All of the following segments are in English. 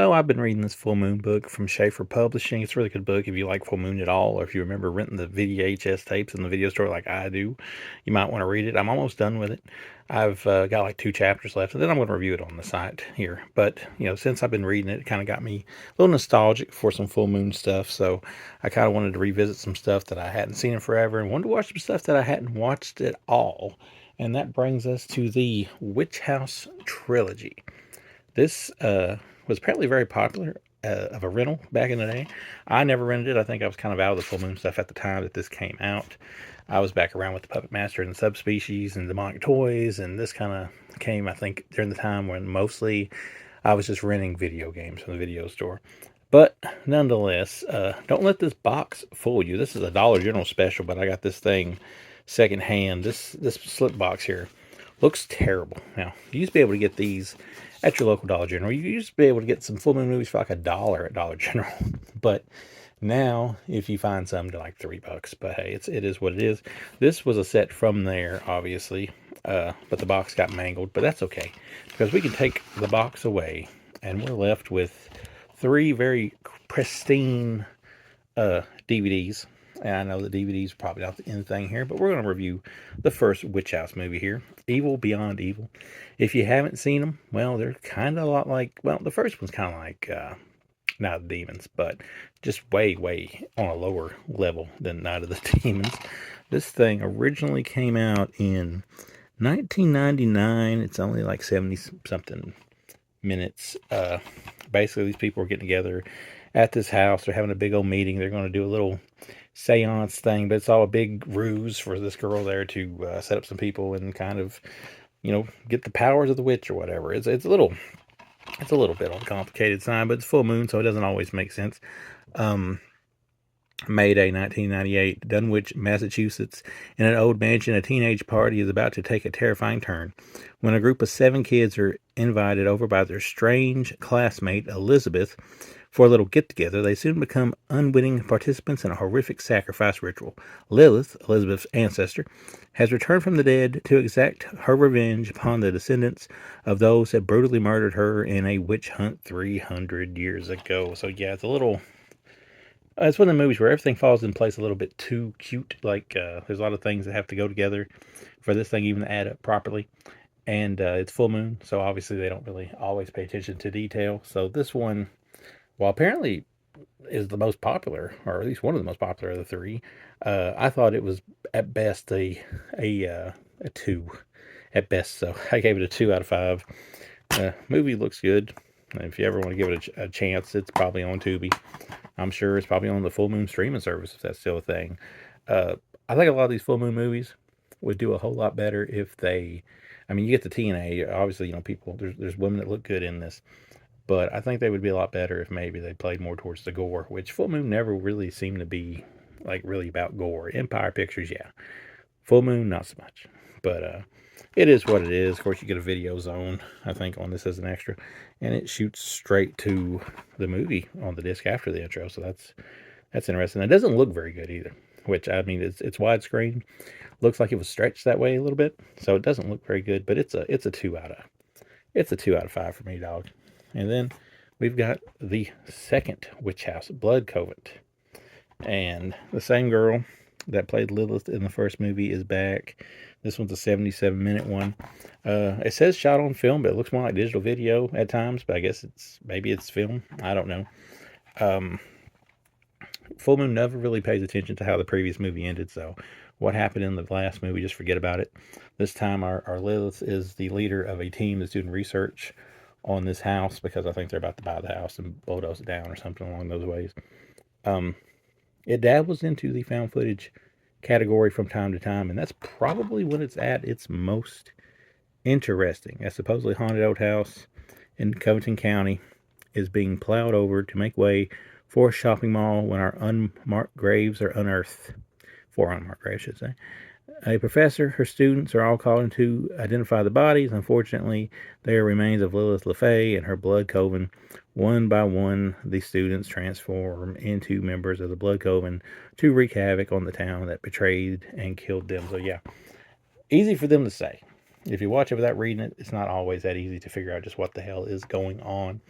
Well, I've been reading this Full Moon book from Schaefer Publishing. It's a really good book if you like Full Moon at all, or if you remember renting the VHS tapes in the video store like I do. You might want to read it. I'm almost done with it. I've got like 2 chapters left, and then I'm going to review it on the site here. But, since I've been reading it, it kind of got me a little nostalgic for some Full Moon stuff, so I kind of wanted to revisit some stuff that I hadn't seen in forever, and wanted to watch some stuff that I hadn't watched at all. And that brings us to the Witchouse Trilogy. This was apparently very popular of a rental back in the day. I never rented it. I think I was kind of out of the Full Moon stuff at the time that this came out. I was back around with the Puppet Master and the Subspecies and Demonic Toys, and this kind of came, I think, during the time when mostly I was just renting video games from the video store. But nonetheless, don't let this box fool you. This is a Dollar General special, but I got this thing secondhand. This slip box here looks terrible. Now, you used to be able to get these at your local Dollar General. You used to be able to get some Full Moon movies for like $1 at Dollar General. But now, if you find some, to like $3. But hey, it is what it is. This was a set from there, obviously. But the box got mangled. But that's okay, because we can take the box away, and we're left with 3 very pristine DVDs. And I know the DVDs are probably not the end thing here, but we're going to review the first Witchouse movie here, Evil Beyond Evil. If you haven't seen them, well, they're kind of a lot like, well, the first one's kind of like Night of the Demons, but just way, way on a lower level than Night of the Demons. This thing originally came out in 1999. It's only like 70-something minutes. Basically, these people are getting together at this house. They're having a big old meeting. They're going to do a little seance thing, but it's all a big ruse for this girl there to set up some people and kind of, get the powers of the witch or whatever. It's a little bit on the complicated side, but it's full moon, so it doesn't always make sense. Mayday 1998, Dunwich, Massachusetts. In an old mansion, a teenage party is about to take a terrifying turn. When a group of 7 kids are invited over by their strange classmate, Elizabeth, for a little get-together, they soon become unwitting participants in a horrific sacrifice ritual. Lilith, Elizabeth's ancestor, has returned from the dead to exact her revenge upon the descendants of those that brutally murdered her in a witch hunt 300 years ago. So yeah, it's one of the movies where everything falls in place a little bit too cute. Like, there's a lot of things that have to go together for this thing even to add up properly. And it's full moon, so obviously they don't really always pay attention to detail. So this one, well, apparently is the most popular, or at least one of the most popular of the 3. I thought it was at best a 2 at best, so I gave it a 2 out of 5. Movie looks good. If you ever want to give it a chance, it's probably on Tubi. I'm sure it's probably on the Full Moon streaming service, if that's still a thing. I think a lot of these Full Moon movies would do a whole lot better if they, you get the TNA, obviously, people, there's women that look good in this, but I think they would be a lot better if maybe they played more towards the gore, which Full Moon never really seemed to be, like, really about gore. Empire Pictures, yeah. Full Moon, not so much. But it is what it is. Of course, you get a video zone, I think, on this as an extra, and it shoots straight to the movie on the disc after the intro, so that's interesting. It doesn't look very good either, which, it's widescreen. Looks like it was stretched that way a little bit, so it doesn't look very good, but it's a 2 out of 5 for me, dog. And then we've got the second Witchouse, Blood Coven. And the same girl that played Lilith in the first movie is back. This one's a 77-minute one. It says shot on film, but it looks more like digital video at times. But I guess maybe it's film. I don't know. Full Moon never really pays attention to how the previous movie ended. So what happened in the last movie, just forget about it. This time our Lilith is the leader of a team that's doing research on this house, because I think they're about to buy the house and bulldoze it down or something along those ways. It dabbles into the found footage category from time to time, and that's probably when it's at its most interesting. A supposedly haunted old house in Covington County is being plowed over to make way for a shopping mall when our unmarked graves are unearthed. 4 unmarked graves, I should say. A professor, her students are all called in to identify the bodies. Unfortunately, they are remains of Lilith Lefay and her Blood Coven. One by one, the students transform into members of the Blood Coven to wreak havoc on the town that betrayed and killed them. So yeah, easy for them to say. If you watch it without reading it, it's not always that easy to figure out just what the hell is going on.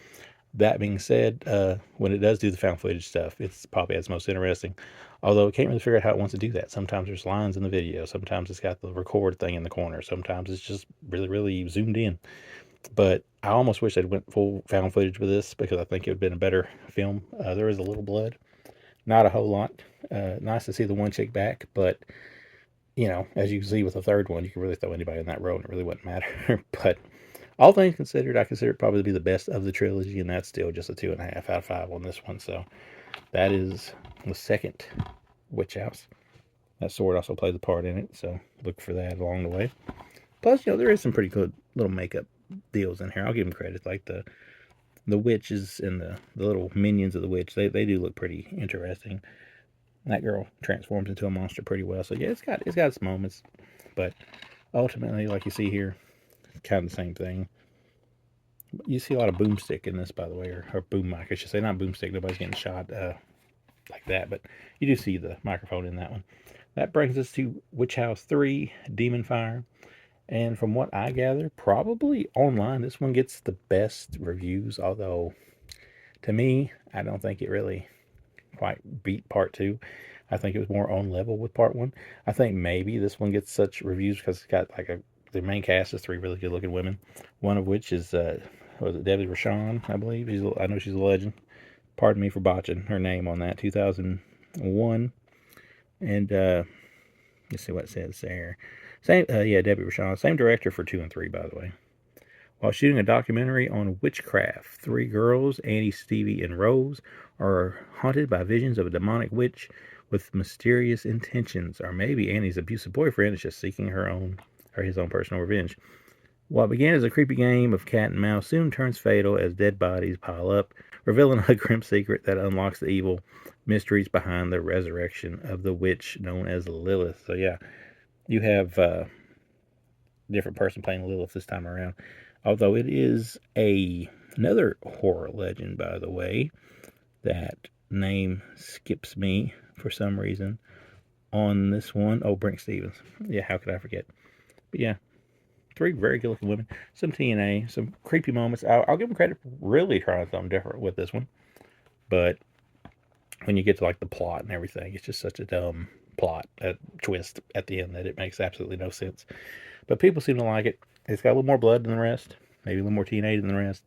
That being said, when it does do the found footage stuff, it's probably as most interesting. Although it can't really figure out how it wants to do that. Sometimes there's lines in the video. Sometimes it's got the record thing in the corner. Sometimes it's just really, really zoomed in. But I almost wish they'd went full found footage with this because I think it would have been a better film. There is a little blood, not a whole lot. Nice to see the one chick back, but you know, as you can see with the third one, you can really throw anybody in that role and it really wouldn't matter. But all things considered, I consider it probably to be the best of the trilogy, and that's still just a 2.5 out of 5 on this one. So that is the second Witch House. That sword also plays a part in it, so look for that along the way. Plus, you know, there is some pretty good little makeup deals in here. I'll give them credit, like the witches and the little minions of the witch. They do look pretty interesting. That girl transforms into a monster pretty well. So yeah, it's got its moments, but ultimately, like you see here, kind of the same thing. You see a lot of boomstick in this, by the way, or boom mic, I should say. Not boomstick. Nobody's getting shot like that, but you do see the microphone in that one. That brings us to Witchouse II, Demon Fire. And from what I gather, probably online, this one gets the best reviews. Although, to me, I don't think it really quite beat part 2. I think it was more on level with part 1. I think maybe this one gets such reviews because it's got like the main cast is 3 really good looking women. One of which is was it Debbie Rochon, I believe. I know she's a legend. Pardon me for botching her name on that. 2001. And let's see what it says there. Same, yeah, Debbie Rochon. Same director for 2 and 3, by the way. While shooting a documentary on witchcraft, 3 girls, Annie, Stevie, and Rose, are haunted by visions of a demonic witch with mysterious intentions. Or maybe Annie's abusive boyfriend is just seeking his own personal revenge. What began as a creepy game of cat and mouse soon turns fatal as dead bodies pile up, revealing a grim secret that unlocks the evil mysteries behind the resurrection of the witch known as Lilith. So yeah, you have different person playing Lilith this time around. Although it is another horror legend, by the way. That name skips me for some reason on this one. Oh, Brink Stevens. Yeah, how could I forget? But yeah, 3 very good looking women. Some TNA, some creepy moments. I'll give them credit for really trying something different with this one. But when you get to like the plot and everything, it's just such a dumb plot, a twist at the end that it makes absolutely no sense. But people seem to like it. It's got a little more blood than the rest, maybe a little more TNA than the rest.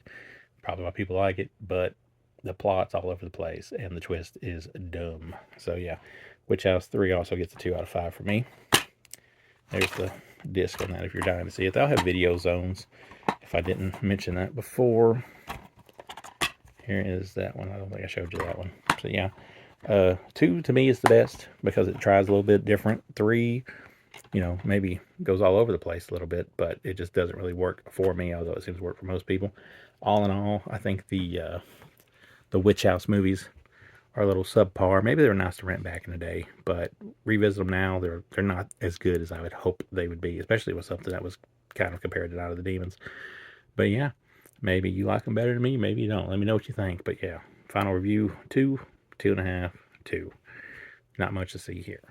Probably why people like it, but the plot's all over the place and the twist is dumb. So yeah, Witchouse III also gets a 2 out of 5 for me. There's the disc on that if you're dying to see it. They'll have video zones if I didn't mention that before. Here is that one. I don't think I showed you that one. So yeah, 2 to me is the best because it tries a little bit different. 3, you know, maybe goes all over the place a little bit, but it just doesn't really work for me, although it seems to work for most people. All in all, I think the Witch House movies are a little subpar. Maybe they were nice to rent back in the day, but revisit them now, they're not as good as I would hope they would be, especially with something that was kind of compared to Night of the Demons. But yeah, maybe you like them better than me, maybe you don't. Let me know what you think. But yeah, final review, 2, 2.5, 2. Not much to see here.